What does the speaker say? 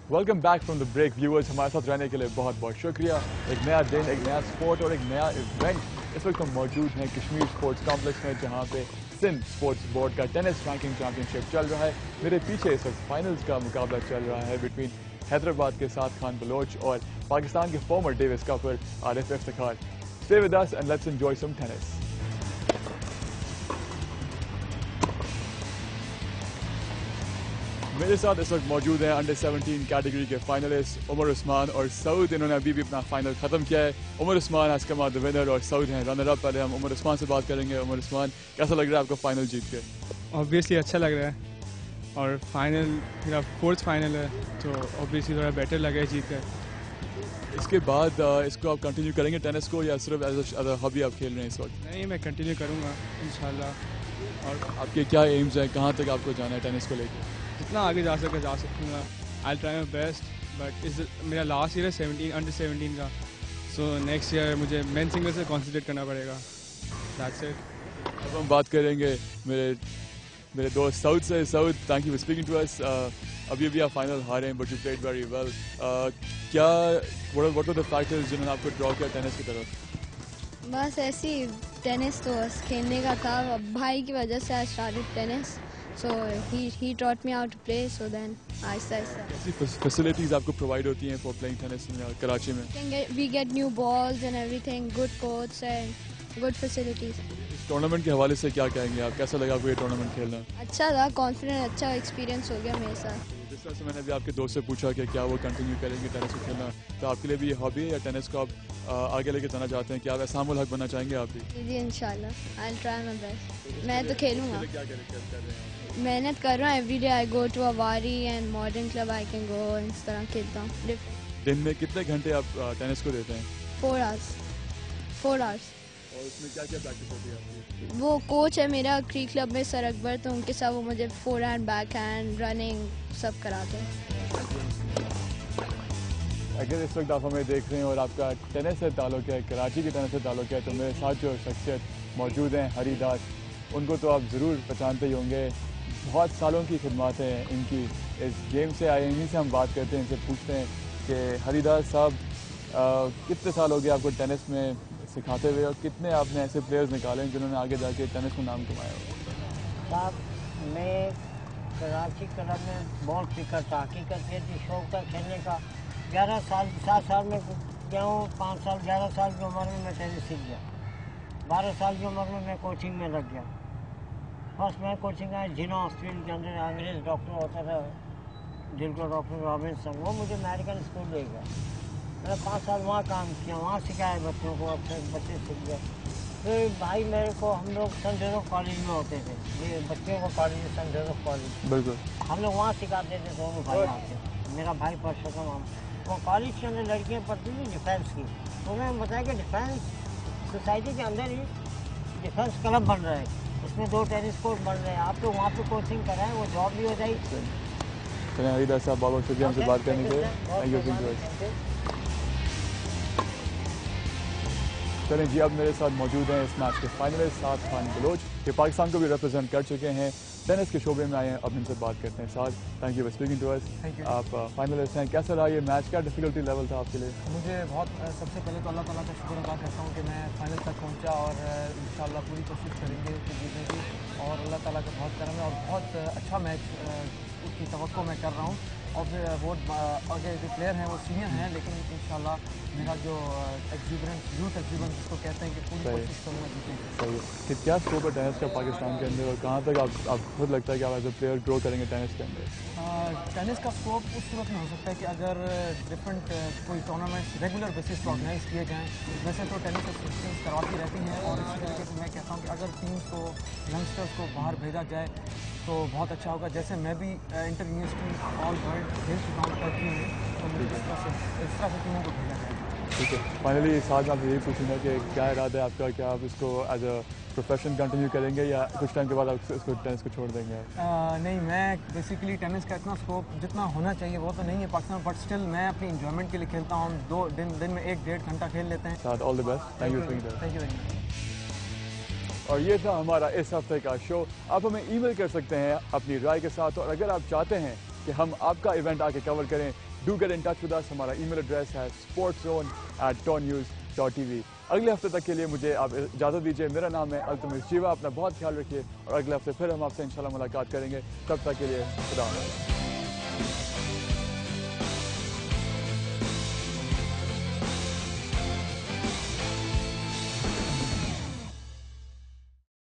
Welcome back from the break viewers. हमारे साथ रहने के लिए बहुत बहुत शुक्रिया। एक नया दिन, एक नया स्पोर्ट और एक नया इवेंट। इस वक्त हम मौजूद हैं कश्मीर स्पोर्ट्स कॉम्प्लेक्स में, जहां पे सिंध स्पोर्ट्स बोर्ड का टेनिस रैंकिंग चैंपियनशिप चल रहा है। मेरे पीछे इस वक्त फाइनल्स का मुकाबला चल रहा है बिटवीन हैदराबाद के साथ खान बलोच और पाकिस्तान के farmer Davis Kapoor Arif Iftikhar. Stay with us and let's enjoy some tennis. मेरे साथ इस वक्त मौजूद हैं अंडर 17 कैटेगरी के फाइनलिस्ट उमर उस्मान और सऊद। इन्होंने अभी भी अपना फाइनल खत्म किया है। Umar Usman has come out the winner और सऊद हैं रनर अप। पहले हम उमर उस्मान से बात करेंगे। उमर उस्मान, कैसा लग रहा है आपको फाइनल जीत के? ऑब्वियसली अच्छा लग रहा है और फाइनल मेरा फोर्थ फाइनल है तो ऑब्वियसली थोड़ा बेटर लग रहा है जीत कर। इसके बाद इसको आप कंटिन्यू करेंगे टेनिस को, या सिर्फ एज अ हॉबी आप खेल रहे हैं इस वक्त? नहीं, मैं कंटिन्यू करूँगा इंशाल्लाह। और आपके क्या एम्स हैं, कहाँ तक आपको जाना है टेनिस को लेकर? जितना आगे जा सकूँगा। I try my best, but इस मेरा लास्ट ईयर है 17 अंडर 17 का, सो नेक्स्ट ईयर मुझे मेन सिंगल से कॉन्सेंट्रेट करना पड़ेगा। That's it. अब हम बात करेंगे मेरे दोस्त सऊद से। Saud, thank you for speaking to us. अभी भी आप फाइनल हारे हैं but you played very well. क्या व्हाट आर द फैक्टर्स जिन्होंने आपको ड्रॉ किया टेनिस की तरफ? बस ऐसी टेनिस तो बस खेलने का था। भाई की वजह से I started tennis, so he taught me how to play, so then आहिस्ता आहिस्ता। कैसी फैसिलिटीज आपको प्रोवाइड होती हैं for playing tennis in Karachi में? We get new balls and everything, good coach and good facilities. Tournament के हवाले से क्या कहेंगे आप? कैसा लगा आपको ये टूर्नामेंट खेलना? अच्छा था, कॉन्फिडेंट, अच्छा एक्सपीरियंस हो गया मेरे साथ। जिस तरह से मैंने भी आपके दोस्त से पूछा कि क्या वो कंटिन्यू करेंगे टेनिस को खेलना, तो आपके लिए भी ये हॉबी है या टेनिस को आप आगे लेके जाना चाहते हैं? क्या आप एहसामुल हक बनना चाहेंगे आप भी? जी इंशाल्लाह, I will try my best. मैं तो खेलूंगा, क्या कर रहे हैं? मेहनत कर रहा हूँ। Every day I go to a वारी and modern club, I can go, इस तरह खेलता हूँ। दिन में कितने घंटे आप टेनिस को देते हैं? 4 आवर्स। और उसमें क्या क्या प्रैक्टिस होती है आपकी? वो कोच है मेरा क्री क्लब में, सर अकबर, तो उनके साथ वो मुझे four hand, back hand, running सब कराते हैं। अगर इस वक्त आप हमें देख रहे हैं और आपका टेनिस से ताल्लुक़ है, कराची की टेनिस से ताल्लुक़ है, तो मेरे साथ जो शख्सियत मौजूद हैं हरिदास, उनको तो आप ज़रूर पहचानते ही होंगे। बहुत सालों की खिदमत है इनकी इस गेम से। आए इन्हीं से हम बात करते हैं, इनसे पूछते हैं कि हरिदास साहब, कितने साल हो गए आपको टेनिस में सिखाते हुए और कितने आपने ऐसे प्लेयर्स निकाले हैं जिन्होंने आगे जाके टेनिस में नाम कमाया हो? साहब, मैं कराची क्लब में बॉल पिकर था, हकीकत ये थी शौक था खेलने का। 7 साल में गया हूँ, 5 साल 11 साल की उम्र में मैं टेनिस सीख गया। 12 साल की उम्र में मैं कोचिंग में लग गया। फर्स्ट मैं कोचिंग आया जिना हॉस्पिटल के अंदर, अंग्रेज डॉक्टर होता था जिनको डॉक्टर रॉबिन्सन, वो मुझे अमेरिकन स्कूल ले गया। मैंने 5 साल वहाँ काम किया, वहाँ सिखाया बच्चों को, अच्छे बच्चे सीख गए। फिर भाई मेरे को, हम लोग सेंट जोसेफ कॉलेज में होते थे, ये बच्चों को कॉलेज है सेंट जोसेफ कॉलेज, बिल्कुल, हम लोग वहाँ सिखाते थे दोनों भाई आते। मेरा भाई परशोत्तम, वो कॉलेज के अंदर लड़कियाँ पढ़ती थी डिफेंस की, तो उन्होंने बताया कि डिफेंस सोसाइटी के अंदर ही डिफेंस क्लब बन रहा है, इसमें 2 टेनिस कोर्ट बन रहे हैं, आप लोग वहाँ पे कोचिंग कराएं, वो जॉब भी हो जाएगी। चलें हरिदास साहब, बहुत बहुत शुक्रिया हमसे बात करने के लिए। Thank you. चलें जी, अब मेरे साथ मौजूद हैं इस मैच के फाइनलिस्ट साद खान बलोच, ये पाकिस्तान को भी रिप्रेजेंट कर चुके हैं, टेनिस के शोबे में आए हैं। अब इनसे बात करते हैं। Saad, thank you for speaking to us. आप फाइनलिस्ट हैं, कैसा रहा ये मैच? क्या डिफिकल्टी लेवल था आपके लिए? मुझे बहुत, सबसे पहले तो अल्लाह ताला का शुक्र अदा करता हूँ कि मैं फाइनल तक पहुँचा और इंशाल्लाह पूरी कोशिश करेंगे कि जीतने की, और अल्लाह ताला का बहुत करम है और बहुत अच्छा मैच उसकी तवक्को मैं कर रहा हूँ। और वो आगे जो प्लेयर हैं वो सीनियर हैं, लेकिन इंशाल्लाह मेरा जो यूथ एक्सिबेंस जिसको कहते हैं कि पूरी कोशिश करूँगा जीतने की। सही है। क्या स्कोप है टेनिस का पाकिस्तान के अंदर और कहाँ तक आप खुद लगता है कि आप एज ए प्लेयर ग्रो करेंगे टेनिस के अंदर? टेनिस का स्कोप उस सूरत में हो सकता है कि अगर डिफरेंट कोई टूर्नामेंट्स रेगुलर बेसिस पर ऑर्गेनाइज किए जाएँ। वैसे तो टेनिस एसोसिएशन करवाती रहती हैं, और इसी तरीके से मैं कहता हूँ कि अगर टीम्स को, यंगस्टर्स को बाहर भेजा जाए तो बहुत अच्छा होगा। जैसे मैं भी इंटर यूनिवर्सिटी ऑल वर्ल्ड खेल चुका हूँ टर्की में, तो मुझे इस तरह से टीमों को भेजा जाए। ठीक है। फाइनली साथ आप यही पूछूंगा कि क्या इरादा है आपका, क्या आप इसको एज अ प्रोफेशन कंटिन्यू करेंगे या कुछ टाइम के बाद आप इसको टेनिस को छोड़ देंगे? नहीं, मैं बेसिकली टेनिस का इतना स्कोप जितना होना चाहिए वो तो नहीं है पाकिस्तान, बट स्टिल मैं अपनी इंजॉयमेंट के लिए खेलता हूँ। हम 2 दिन में 1-1.5 घंटा खेल लेते हैं। साथ all the best, thank you very much. और ये था हमारा इस हफ्ते का शो। आप हमें ईमेल कर सकते हैं अपनी राय के साथ, और अगर आप चाहते हैं कि हम आपका इवेंट आके कवर करें do get in touch with us. हमारा ईमेल एड्रेस है sportzone@tornews.tv। अगले हफ्ते तक के लिए मुझे आप इजाज़त दीजिए। मेरा नाम है अल्तमिस जीवा। अपना बहुत ख्याल रखिए और अगले हफ्ते फिर हम आपसे इंशाल्लाह मुलाकात करेंगे। तब तक के लिए खुदा हाफ़िज़।